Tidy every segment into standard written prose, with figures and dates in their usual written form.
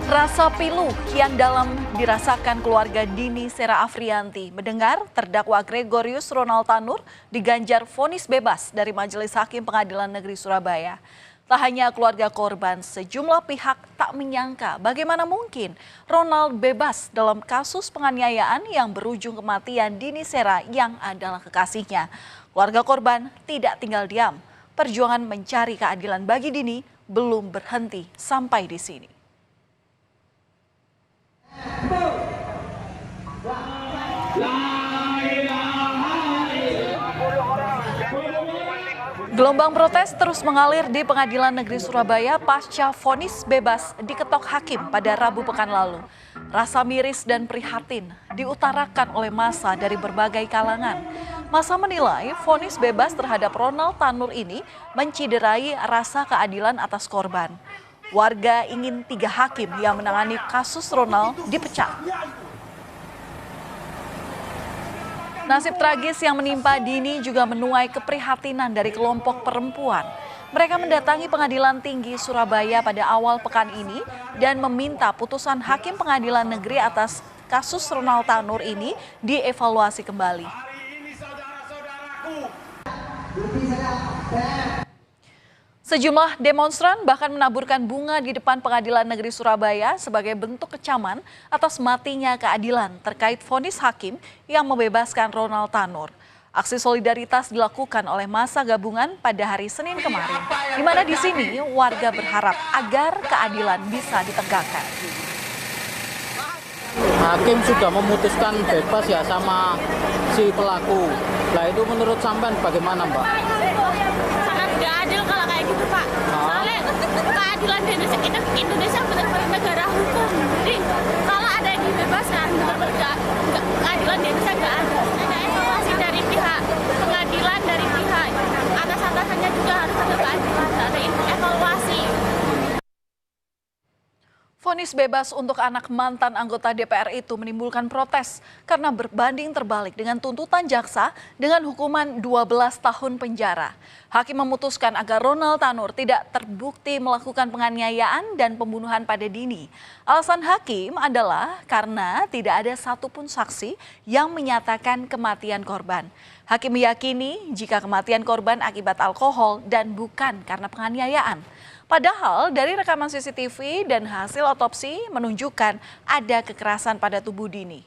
Rasa pilu kian dalam dirasakan keluarga Dini Sera Afrianti mendengar terdakwa Gregorius Ronald Tanur diganjar vonis bebas dari Majelis Hakim Pengadilan Negeri Surabaya. Tak hanya keluarga korban, sejumlah pihak tak menyangka bagaimana mungkin Ronald bebas dalam kasus penganiayaan yang berujung kematian Dini Sera yang adalah kekasihnya. Keluarga korban tidak tinggal diam. Perjuangan mencari keadilan bagi Dini belum berhenti sampai di sini. Gelombang protes terus mengalir di Pengadilan Negeri Surabaya pasca vonis bebas diketok hakim pada Rabu pekan lalu. Rasa miris dan prihatin diutarakan oleh massa dari berbagai kalangan. Massa menilai vonis bebas terhadap Ronald Tanur ini menciderai rasa keadilan atas korban. Warga ingin 3 hakim yang menangani kasus Ronald dipecat. Nasib tragis yang menimpa Dini juga menuai keprihatinan dari kelompok perempuan. Mereka mendatangi Pengadilan Tinggi Surabaya pada awal pekan ini dan meminta putusan Hakim Pengadilan Negeri atas kasus Ronald Tanur ini dievaluasi kembali. Sejumlah demonstran bahkan menaburkan bunga di depan Pengadilan Negeri Surabaya sebagai bentuk kecaman atas matinya keadilan terkait vonis hakim yang membebaskan Ronald Tanur. Aksi solidaritas dilakukan oleh massa gabungan pada hari Senin kemarin, di mana di sini warga berharap agar keadilan bisa ditegakkan. Hakim sudah memutuskan bebas ya sama si pelaku. Nah itu menurut sampean bagaimana, Mbak? Sangat tidak adil kalau kayak gitu, Pak. Soalnya keadilan di Indonesia benar-benar negara hukum. Jadi kalau ada yang dibebaskan, benar-benar keadilan di Indonesia nggak ada. Ada evaluasi dari pihak pengadilan, dari pihak atas-atasannya juga harus ada keadilan, ada evaluasi. Vonis bebas untuk anak mantan anggota DPR itu menimbulkan protes karena berbanding terbalik dengan tuntutan jaksa dengan hukuman 12 tahun penjara. Hakim memutuskan agar Ronald Tanur tidak terbukti melakukan penganiayaan dan pembunuhan pada Dini. Alasan hakim adalah karena tidak ada satupun saksi yang menyatakan kematian korban. Hakim meyakini jika kematian korban akibat alkohol dan bukan karena penganiayaan. Padahal dari rekaman CCTV dan hasil otopsi menunjukkan ada kekerasan pada tubuh Dini.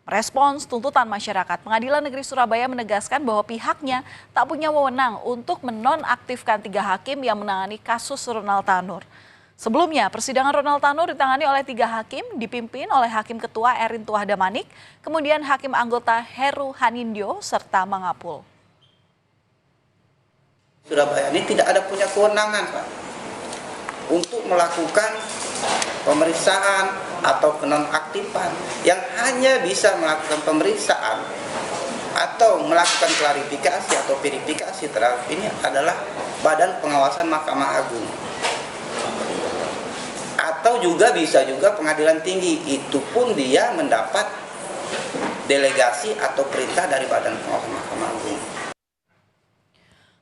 Merespons tuntutan masyarakat, Pengadilan Negeri Surabaya menegaskan bahwa pihaknya tak punya wewenang untuk menonaktifkan 3 hakim yang menangani kasus Ronald Tanur. Sebelumnya, persidangan Ronald Tanur ditangani oleh 3 hakim, dipimpin oleh Hakim Ketua Erin Tuahdamanik, kemudian Hakim Anggota Heru Hanindyo, serta Mangapul. Surabaya ini tidak ada punya kewenangan, Pak, untuk melakukan pemeriksaan atau penonaktifan. Yang hanya bisa melakukan pemeriksaan atau melakukan klarifikasi atau verifikasi terhadap ini adalah Badan Pengawasan Mahkamah Agung. Atau juga bisa juga Pengadilan Tinggi, itu pun dia mendapat delegasi atau perintah dari Badan Pengawasan Mahkamah Agung.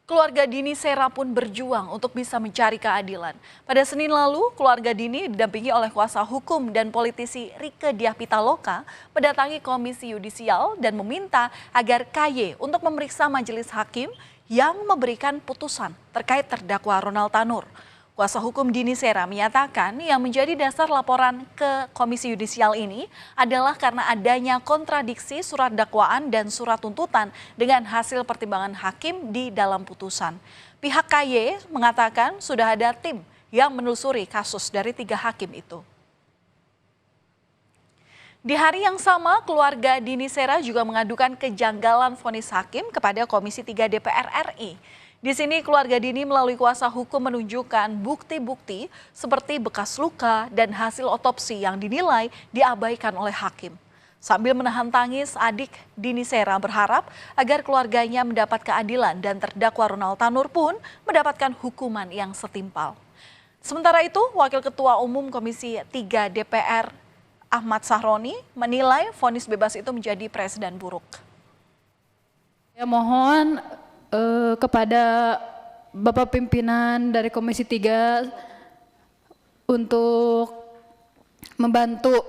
Keluarga Dini Sera pun berjuang untuk bisa mencari keadilan. Pada Senin lalu, keluarga Dini didampingi oleh kuasa hukum dan politisi Rieke Diah Pitaloka mendatangi Komisi Yudisial dan meminta agar KY untuk memeriksa majelis hakim yang memberikan putusan terkait terdakwa Ronald Tanur. Kuasa hukum Dini Sera menyatakan yang menjadi dasar laporan ke Komisi Yudisial ini adalah karena adanya kontradiksi surat dakwaan dan surat tuntutan dengan hasil pertimbangan hakim di dalam putusan. Pihak KY mengatakan sudah ada tim yang menelusuri kasus dari 3 hakim itu. Di hari yang sama, keluarga Dini Sera juga mengadukan kejanggalan vonis hakim kepada Komisi 3 DPR RI. Di sini keluarga Dini melalui kuasa hukum menunjukkan bukti-bukti seperti bekas luka dan hasil otopsi yang dinilai diabaikan oleh hakim. Sambil menahan tangis, adik Dini Sera berharap agar keluarganya mendapat keadilan dan terdakwa Ronald Tanur pun mendapatkan hukuman yang setimpal. Sementara itu, Wakil Ketua Umum Komisi 3 DPR Ahmad Sahroni menilai vonis bebas itu menjadi presiden buruk. Ya, mohon kepada Bapak pimpinan dari Komisi 3 untuk membantu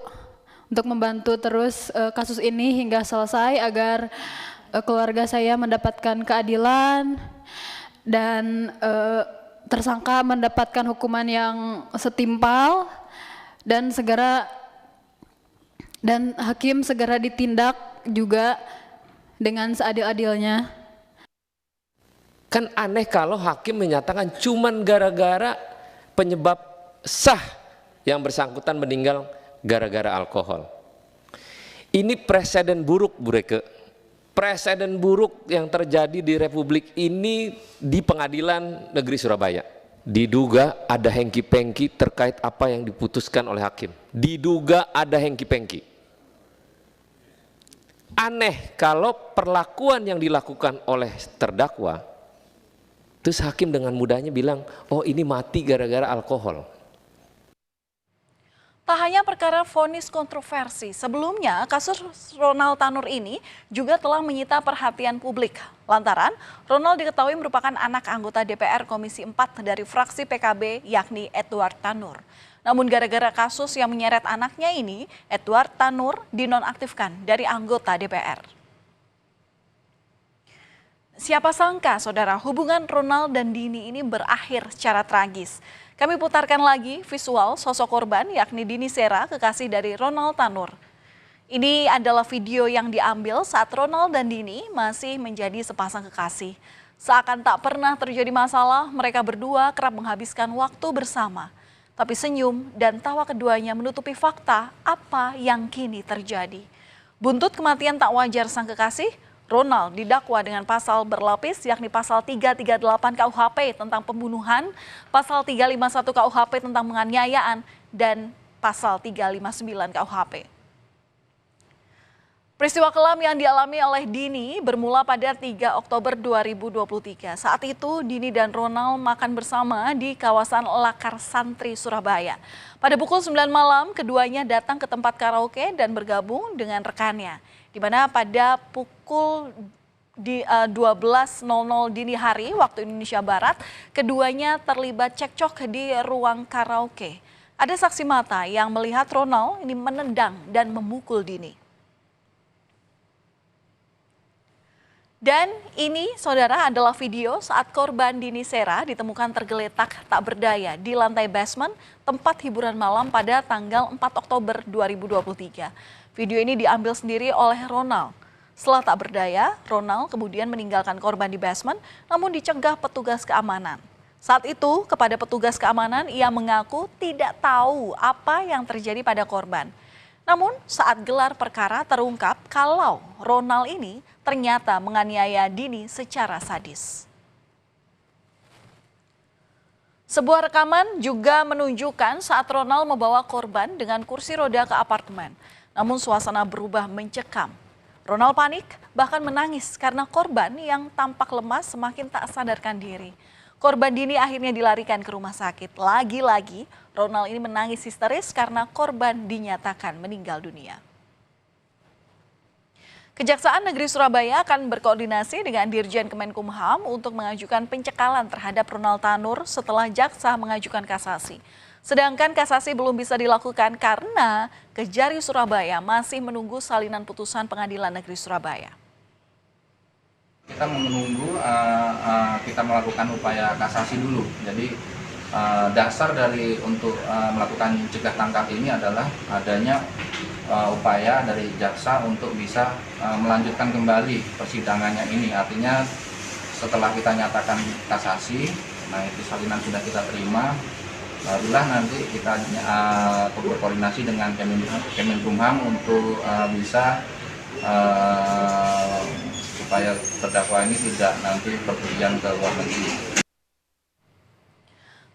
terus kasus ini hingga selesai agar keluarga saya mendapatkan keadilan dan tersangka mendapatkan hukuman yang setimpal dan hakim segera ditindak juga dengan seadil-adilnya. Kan aneh kalau hakim menyatakan cuman gara-gara penyebab sah yang bersangkutan meninggal gara-gara alkohol. Ini presiden buruk, Bu Reke. Presiden buruk yang terjadi di Republik ini di Pengadilan Negeri Surabaya. Diduga ada hengki-pengki terkait apa yang diputuskan oleh hakim. Diduga ada hengki-pengki. Aneh kalau perlakuan yang dilakukan oleh terdakwa, terus hakim dengan mudahnya bilang, oh ini mati gara-gara alkohol. Tak hanya perkara vonis kontroversi, sebelumnya kasus Ronald Tanur ini juga telah menyita perhatian publik. Lantaran Ronald diketahui merupakan anak anggota DPR Komisi 4 dari fraksi PKB yakni Edward Tanur. Namun gara-gara kasus yang menyeret anaknya ini, Edward Tanur dinonaktifkan dari anggota DPR. Siapa sangka, saudara, hubungan Ronald dan Dini ini berakhir secara tragis. Kami putarkan lagi visual sosok korban yakni Dini Sera, kekasih dari Ronald Tanur. Ini adalah video yang diambil saat Ronald dan Dini masih menjadi sepasang kekasih. Seakan tak pernah terjadi masalah, mereka berdua kerap menghabiskan waktu bersama. Tapi senyum dan tawa keduanya menutupi fakta apa yang kini terjadi. Buntut kematian tak wajar sang kekasih, Ronald didakwa dengan pasal berlapis yakni pasal 338 KUHP tentang pembunuhan, pasal 351 KUHP tentang penganiayaan, dan pasal 359 KUHP. Peristiwa kelam yang dialami oleh Dini bermula pada 3 Oktober 2023. Saat itu Dini dan Ronald makan bersama di kawasan Lakar Santri, Surabaya. Pada pukul 9 malam, keduanya datang ke tempat karaoke dan bergabung dengan rekannya. Di mana pada pukul 12.00 dini hari waktu Indonesia Barat, keduanya terlibat cekcok di ruang karaoke. Ada saksi mata yang melihat Ronald ini menendang dan memukul Dini. Dan ini, saudara, adalah video saat korban Dini Sera ditemukan tergeletak tak berdaya di lantai basement tempat hiburan malam pada tanggal 4 Oktober 2023. Video ini diambil sendiri oleh Ronald. Setelah tak berdaya, Ronald kemudian meninggalkan korban di basement namun dicegah petugas keamanan. Saat itu, kepada petugas keamanan ia mengaku tidak tahu apa yang terjadi pada korban. Namun saat gelar perkara terungkap kalau Ronald ini ternyata menganiaya Dini secara sadis. Sebuah rekaman juga menunjukkan saat Ronald membawa korban dengan kursi roda ke apartemen. Namun suasana berubah mencekam. Ronald panik bahkan menangis karena korban yang tampak lemas semakin tak sadarkan diri. Korban Dini akhirnya dilarikan ke rumah sakit. Lagi-lagi Ronald ini menangis histeris karena korban dinyatakan meninggal dunia. Kejaksaan Negeri Surabaya akan berkoordinasi dengan Dirjen Kemenkumham untuk mengajukan pencekalan terhadap Ronald Tanur setelah jaksa mengajukan kasasi. Sedangkan kasasi belum bisa dilakukan karena Kejari Surabaya masih menunggu salinan putusan Pengadilan Negeri Surabaya. Kita menunggu, kita melakukan upaya kasasi dulu. Jadi dasar dari untuk melakukan cegah tangkap ini adalah adanya upaya dari jaksa untuk bisa melanjutkan kembali persidangannya ini. Artinya setelah kita nyatakan kasasi, nah itu salinan sudah kita terima, barulah nanti kita berkoordinasi dengan Kemenkumham untuk bisa supaya terdakwa ini tidak nanti perpergian ke luar negeri.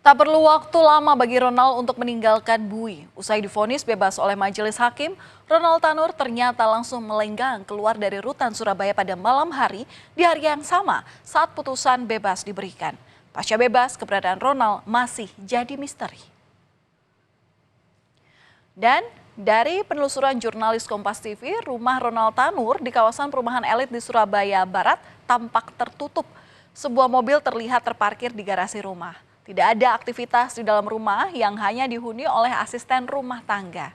Tak perlu waktu lama bagi Ronald untuk meninggalkan bui. Usai divonis bebas oleh majelis hakim, Ronald Tanur ternyata langsung melenggang keluar dari rutan Surabaya pada malam hari di hari yang sama saat putusan bebas diberikan. Pasca bebas, keberadaan Ronald masih jadi misteri. Dan dari penelusuran jurnalis Kompas TV, rumah Ronald Tanur di kawasan perumahan elit di Surabaya Barat tampak tertutup. Sebuah mobil terlihat terparkir di garasi rumah. Tidak ada aktivitas di dalam rumah yang hanya dihuni oleh asisten rumah tangga.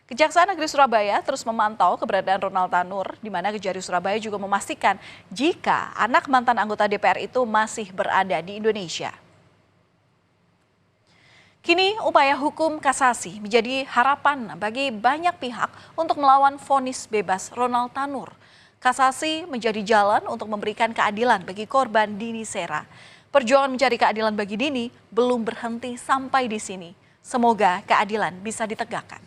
Kejaksaan Negeri Surabaya terus memantau keberadaan Ronald Tanur, di mana Kejari Surabaya juga memastikan jika anak mantan anggota DPR itu masih berada di Indonesia. Kini upaya hukum kasasi menjadi harapan bagi banyak pihak untuk melawan vonis bebas Ronald Tanur. Kasasi menjadi jalan untuk memberikan keadilan bagi korban Dini Sera. Perjuangan mencari keadilan bagi Dini belum berhenti sampai di sini. Semoga keadilan bisa ditegakkan.